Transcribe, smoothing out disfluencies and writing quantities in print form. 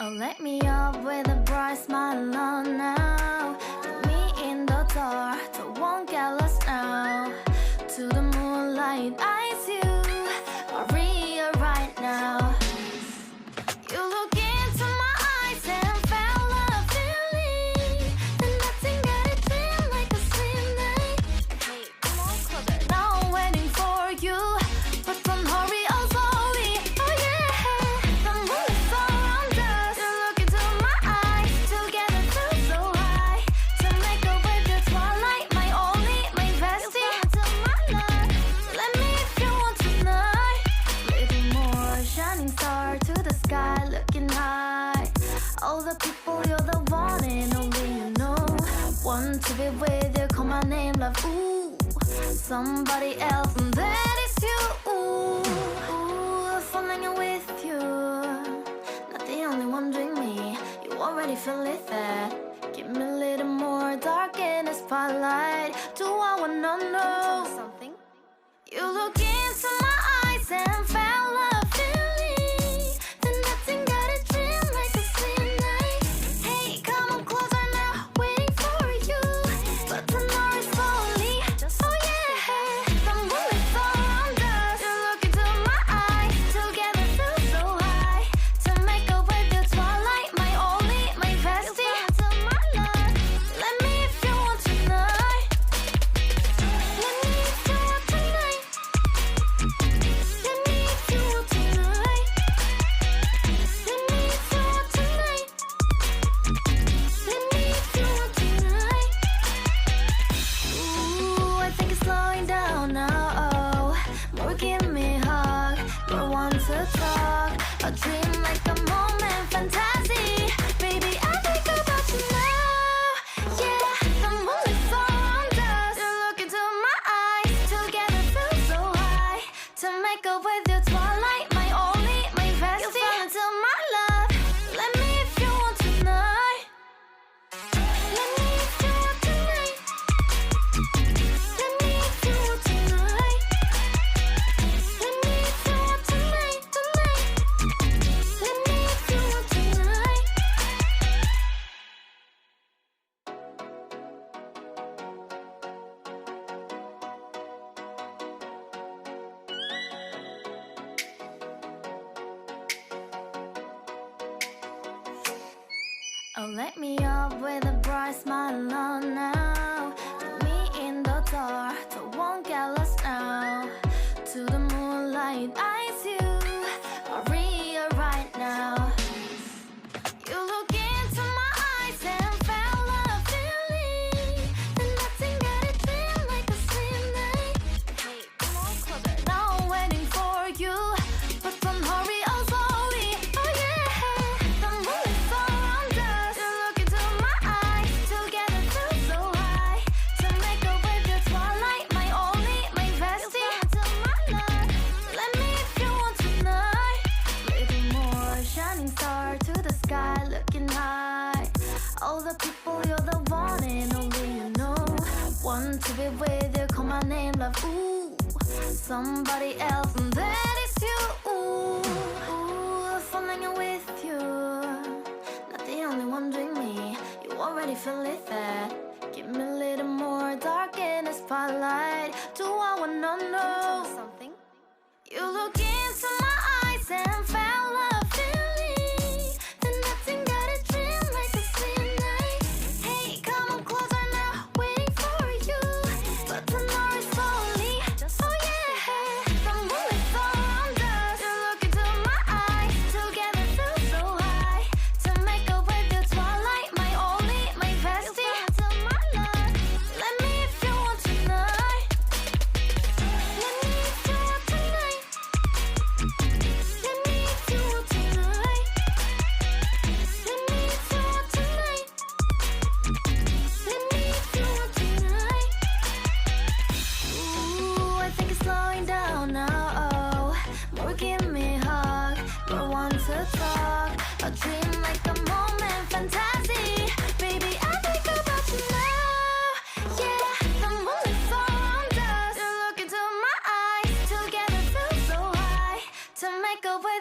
Oh, let me up with a bright smile on now. Put me in the dark, so won't get lost now. To the moonlight, eyes you, Maria right now. You look into my eyes and felt a feeling that nothing got a dream like a slim night. Hey, come on closer. Now I'm waiting for you, but don't hurry, oh slowly. Oh yeah, the moon is around us. You look into my eyes, together feel so high. To make a way the twilight, my only, my bestie. To my love, let me if you want tonight. Little more shining star to the sky, looking high. All the people, you're the one and only you know. Want to be with you, call my name, love. Ooh, somebody else, and that is you. Ooh, falling in with you. Not the only one doing me. You already feel it there. Give me a little more dark in the spotlight. Do I wanna know something? You look into my eyes and felt a feeling that nothing got a dream like a slim night. Hey, come on closer now, waiting for you, but tonight is slowly. Oh yeah, the moon is around us. You look into my eyes, together feel so high. To make a way the twilight, my only, my bestie. To my love, let me if you want tonight. Let me if you want tonight. Let me if you want tonight. Let me if you want tonight. Let me if you want tonight. Ooh, I think it's slowing down now. Oh, more give me a hug, more want to talk. A dream like a moment, fantasy. Baby, I think about you now. Yeah, the moon is around us. You look into my eyes, together feel so high. To make a way the twilight, my only, my bestie. You fall into my love. Let me if you want tonight. Let me if you want tonight. Let me if you want tonight. Let me if you want tonight, tonight. Let me if you want tonight. Oh, let me up with a bright smile on now. Put me in the dark, so won't get lost now. To the moonlight, eyes you, Maria right now. You look into my eyes and felt a feeling that nothing got a dream like a slim night. Hey, come on closer. Now I'm waiting for you, but don't hurry, oh slowly. Oh yeah, the moon is around us. You look into my eyes, together feel so high. To make a way the twilight, my only, my bestie. To my love, let me if you want tonight. Little more shining star to the sky, looking high. All the people, you're the one and only you know. Want to be with you, call my name, love. Ooh, somebody else, and that is you. Ooh, falling in with you. Not the only one doing me. You already feel it there. Give me a little more dark in the spotlight. Do I wanna know something? You look into my eyes and felt a feeling that nothing got a dream like a slim night. Hey, come on closer now, waiting for you, but tonight is slowly. Oh yeah, the moon is around us. You look into my eyes, together feel so high. To make a way the twilight, my only, my bestie. To my love, let me if you want tonight. Let me if you want tonight. Let me if you want tonight. Let me if you want tonight. Let me if you want tonight. Ooh, I think it's slowing down now. Oh, more give me a hug, more want to talk. A dream like a moment, fantasy. Baby, I think about you now. Yeah, the moon is around us. You look into my eyes, together feel so high. To make a way